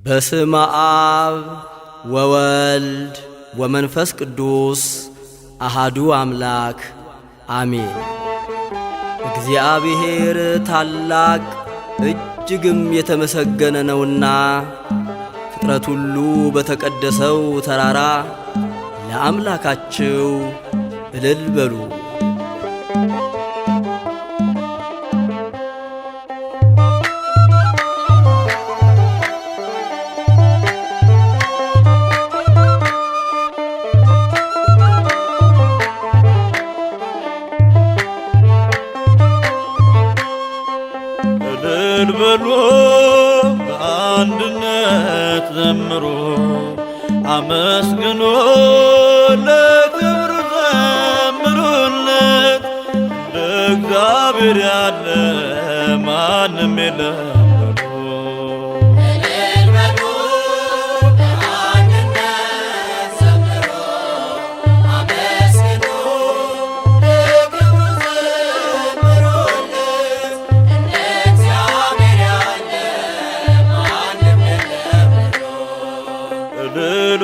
በስመ አብ ወወልድ ወመንፈስ ቅዱስ አሃዱ አምላክ አሜን። እግዚአብሔር ታላቅ እጅግም የተመሰገነ ነውና ፍጥረት ሁሉ በተቀደሰው ተራራ ለአምላካቸው እልል በሉ። እልል በሉ በአንድነት ዘምሩ፣ አመስግኑ ለክብሩ ዘምሩለት። እንደ እግዚአብሔር ያለ ማንም የለም። እልል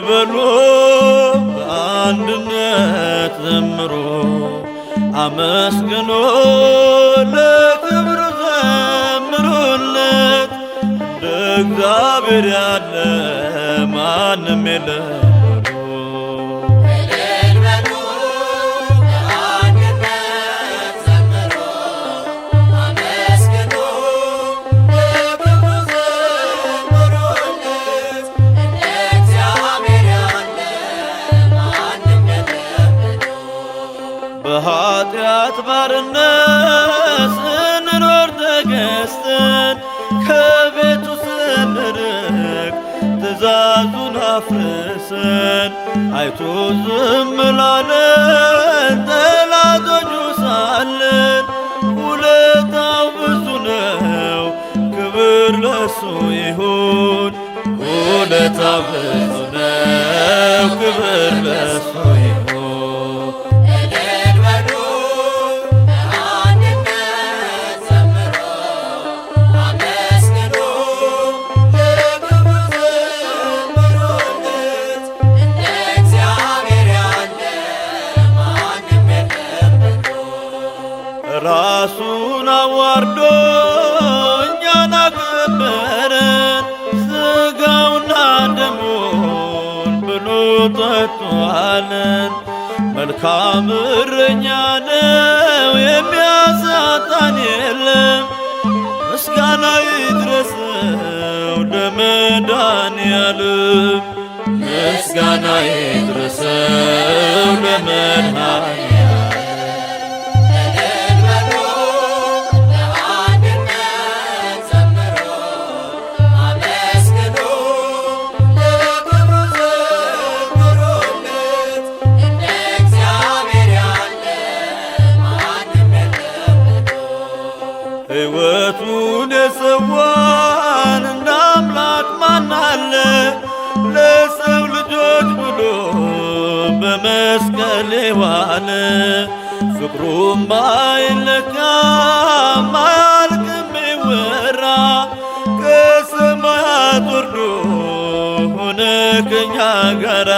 በሉ በአንድነት ዘምሩ፣ አመስግኑ ለክብሩ ዘምሩለት። እንደ እግዚአብሔር ያለ ማንም የለም። በኃጢአት ባርነት ስንኖር ተገዝተን ከቤቱ ስንርቅ ትእዛዙን አፍርሰን አይቶ ዝም ላለን ጠላቶቹ ሳለን ውለታው ብዙ ነው፣ ክብር ለሱ ይሁን። ውለታው ብዙ ነው፣ ክብር ለሱ ይሁን። ራሱን አዋርዶ እኛን አከበረን፣ ሥጋውና ደሙን ብሎ ጠጥቶአለን። መልካም እረኛ ነው፣ የሚያሳጣን የለም። ምስጋና ይድረሰው ለመድኃኔዓለም፣ ምስጋና ይድረሰው ለመድኃኔዓለም። ሕይወቱን የሰዋን እንደ አምላክ ማን አለ? ለሰው ልጆች ብሎ በመስቀል የዋለ ፍቅሩም ባይለካም አያልቅም ይወራ። ከሰማያት ወርዶ ሆነ ከኛ ጋራ፣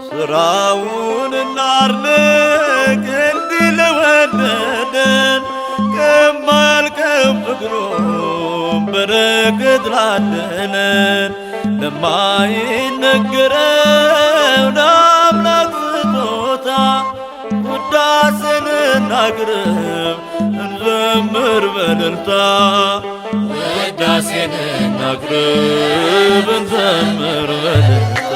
ስራውን እናድንቅ እንዲህ ለወደደን፣ ከማያልቀው ፍቅሩም በረከት ላደለን። ለማይነገረው ለአምላክ ስጦታ ውዳሴን እናቅርብ እንዘምር በእልልታ። ውዳሴን እናቅርብ እንዘምር በእልልታ።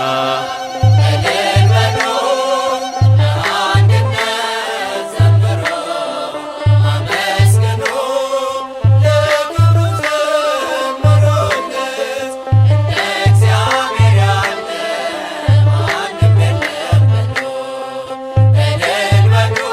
Bye.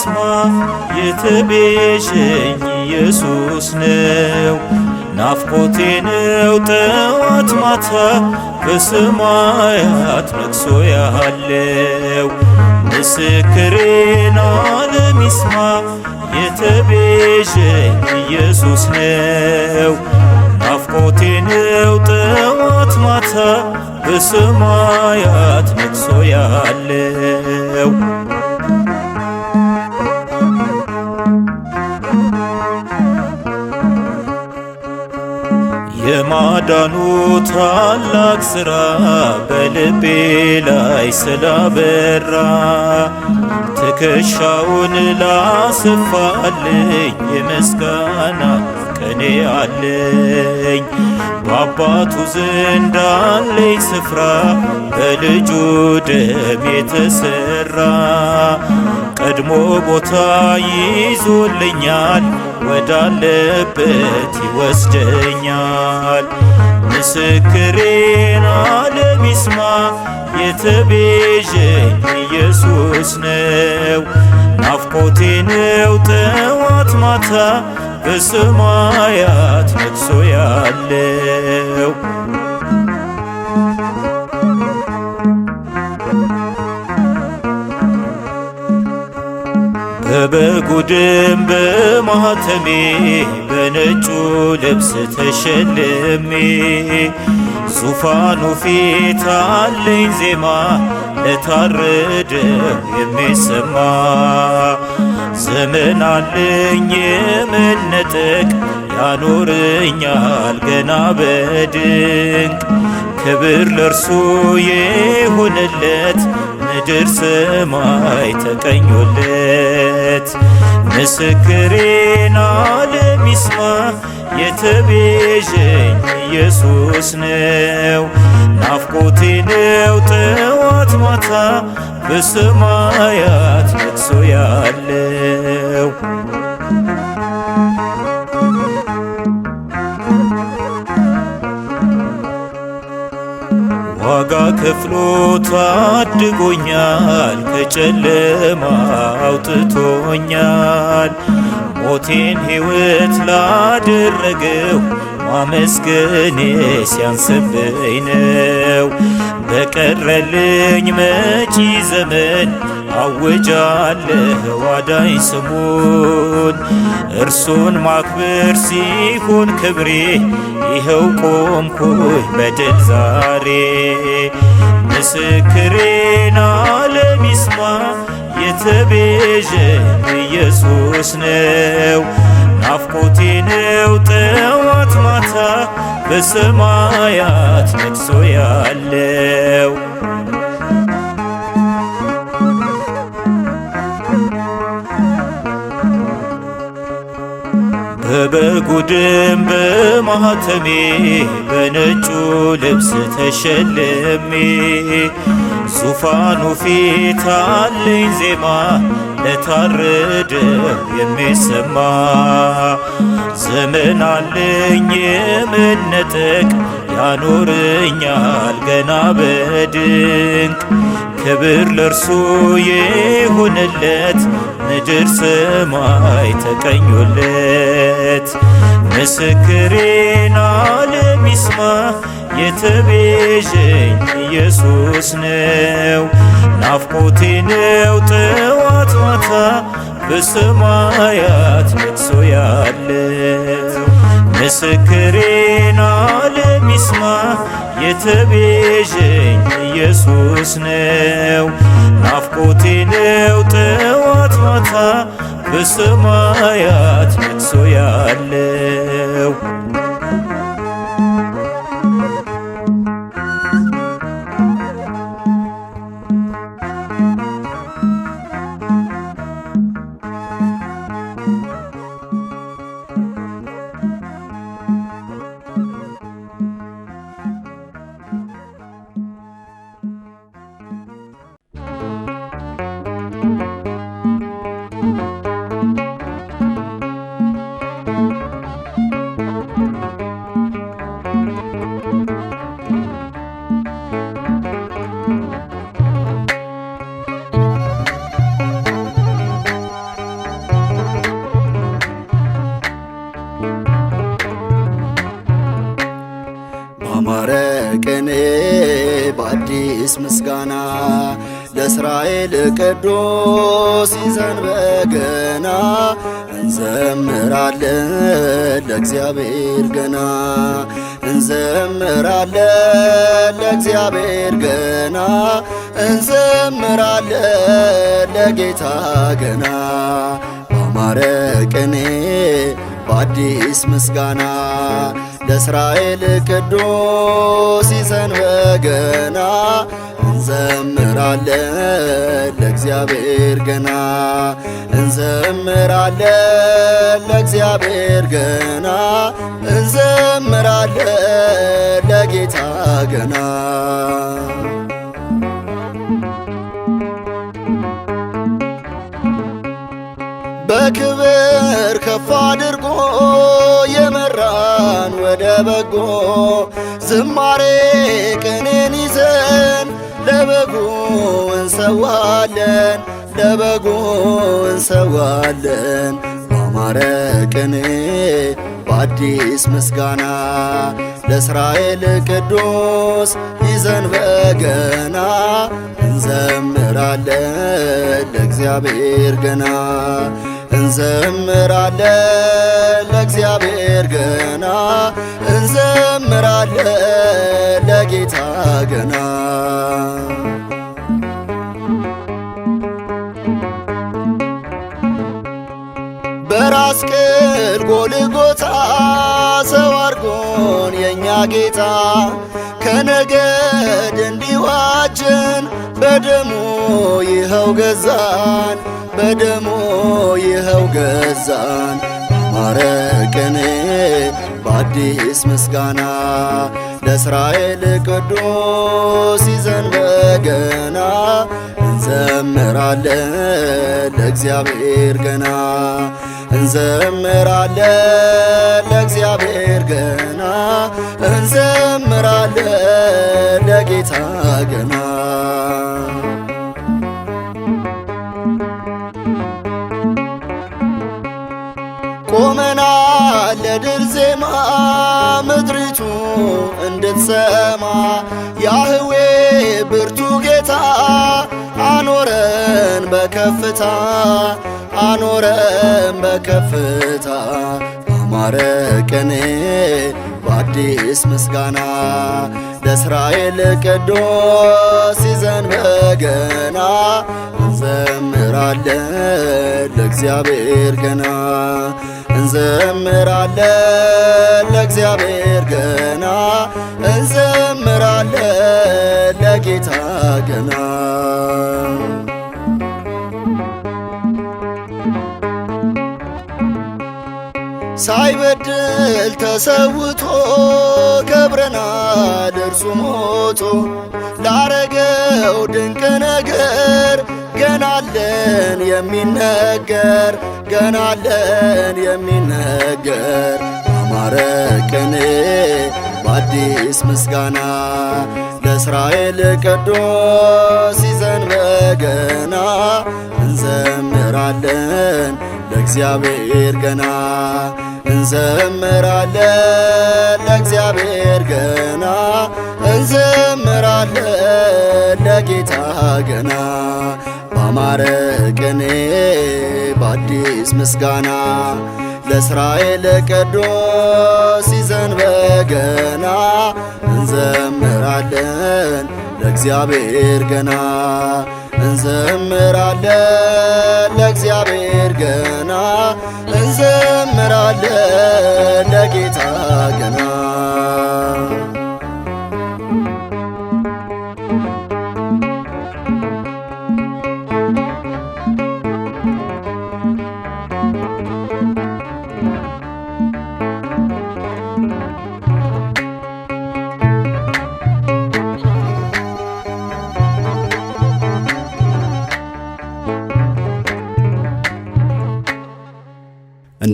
ለሚስማ የተቤዠኝ ኢየሱስ ነው። ናፍቆቴ ነው ጠዋት ማታ በሰማያት ነግሶ ያለው። ምስክሬን ዓለም ይስማ የተቤዠኝ ኢየሱስ ነው። ናፍቆቴ ነው ጠዋት ማታ በሰማያት ነግሶ ያለው። የማዳኑ ታላቅ ሥራ በልቤ ላይ ስላበራ ትከሻውን ላሰፋልኝ የምስጋና ቅኔ አለኝ። በአባቱ ዘንድ አለኝ ስፍራ በልጁ ደም የተሠራ ቀድሞ ቦታ ይዞልኛል ወዳለበት ይወስደኛል። ምስክሬን ዓለም ይስማ የተቤዠኝ ኢየሱስ ነው። ናፍቆቴ ነው ጠዋት ማታ በሰማያት ነግሶ ያለው። በበጉ ደም በማኅተሜ በነጩ ልብስ ተሸልሜ ዙፋኑ ፊት አለኝ ዜማ ለታረደው የሚሰማ። ዘመን አለኝ የመነጠቅ ያኖረኛል ገና በድንቅ። ክብር ለእርሱ የሆነለት ምድር ሰማይ ተቀኞለት። ምስክሬን ዓለም ይስማ የተቤዠኝ ኢየሱስ ነው። ናፍቆቴ ነው ጠዋት ማታ በሰማያት ነግሶ ያለው። ዋጋ ከፍሎ ታድጎኛል ከጨለማ አውጥቶኛል። ሞቴን ሕይወት ላደረገው ማመስገኔ ሲያንስብኝ ነው። በቀረልኝ መጪ ዘመን አውጃለሁ አዳኝ ስሙን። እርሱን ማክበር ሲሆን ክብሬ ይኸው ቆምኩኝ በድል ዛሬ። ምስክሬን ዓለም ይስማ የተቤዠኝ ኢየሱስ ነው። ናፍቆቴ ነው ጠዋት ማታ በሰማያት ነግሶ ያለው። በበጉ ደም በማኅተሜ በነጩ ልብስ ተሸልሜ ዙፋኑ ፊት አለኝ ዜማ ለታረደው የሚሰማ። ዘመን አለኝ የመነጠቅ ያኖረኛል ገና በድንቅ። ክብር ለእርሱ የሆነለት ምድር ሰማይ ተቀኞለት። ምስክሬን ዓለም ይስማ የተቤዠኝ ኢየሱስ ነው። ናፍቆቴ ነው ጠዋት ማታ በሰማያት ነግሶ ያለው። ምስክሬን ዓለም ይስማ የተቤዠኝ ኢየሱስ ነው። ናፍቆቴ ነው ጠዋት ማታ በሰማያት ነግሶ ያለው። ለእስራኤል ቅዱስ ይዘን በገና እንዘምራለን ለእግዚአብሔር ገና እንዘምራለን ለእግዚአብሔር ገና እንዘምራለን ለጌታ ገና ባማረ ቅኔ በአዲስ ምስጋና ለእስራኤል ቅዱስ ይዘን በገና እንዘምራለን ለእግዚአብሔር ገና እንዘምራለን ለእግዚአብሔር ገና እንዘምራለን ለጌታ ገና በክብር ከፍ አድርጎ የመራን ወደ በጎ ዝማሬ ቅኔን ይዘን ለበጉ እንሰዋለን ለበጉ እንሰዋለን ባማረ ቅኔ በአዲስ ምስጋና ለእስራኤል ቅዱስ ይዘን በገና እንዘምራለን ለእግዚአብሔር ገና እንዘምራለን ለእግዚአብሔር ገና እንዘምራለን ለጌታ ገና በራስ ቅል ጎልጎታ ሰው አርጎን የእኛ ጌታ ከነገድ እንዲዋጀን በደሙ ይኸው ገዛን በደሙ ይኸው ገዛን ባማረ ቅኔ በአዲስ ምስጋና ለእስራኤል ቅዱስ ይዘን በገና እንዘምራለን ለእግዚአብሔር ገና እንዘምራለን ለእግዚአብሔር ገና እንዘምራለን ለጌታ ገና ቆመናል ለድል ዜማ ምድሪቱ እንድትሰማ ያህዌ ብርቱ ጌታ አኖረን በከፍታ አኖረን በከፍታ ባማረ ቅኔ በአዲስ ምስጋና ለእስራኤል ቅዱስ ይዘን በገና እንዘምራለን ለእግዚአብሔር ገና እንዘምራለን ለእግዚአብሔር ገና እንዘምራለን ለጌታ ገና ሳይበድል ተሰውቶ ከብረናል እርሱ ሞቶ ላረገው ድንቅ ነገር ገናለን የሚነገር ገናለን የሚነገር ባማረ ቅኔ በአዲስ ምስጋና ለእስራኤል ቅዱስ ይዘን በገና እንዘምራለን ለእግዚአብሔር ገና እንዘምራለን ለእግዚአብሔር ገና እንዘምራለን ለጌታ ገና ባማረ ቅኔ በአዲስ ምስጋና ለእስራኤል ቅዱስ ይዘን በገና እንዘምራለን ለእግዚአብሔር ገና እንዘምራለን ለእግዚአብሔር ገና እንዘምራለን ለጌታ ገና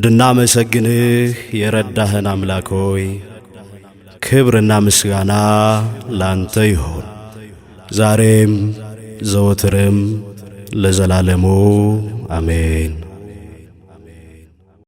እንድናመሰግንህ የረዳህን አምላክ ሆይ ክብርና ምስጋና ላንተ ይሁን ዛሬም ዘወትርም ለዘላለሙ አሜን።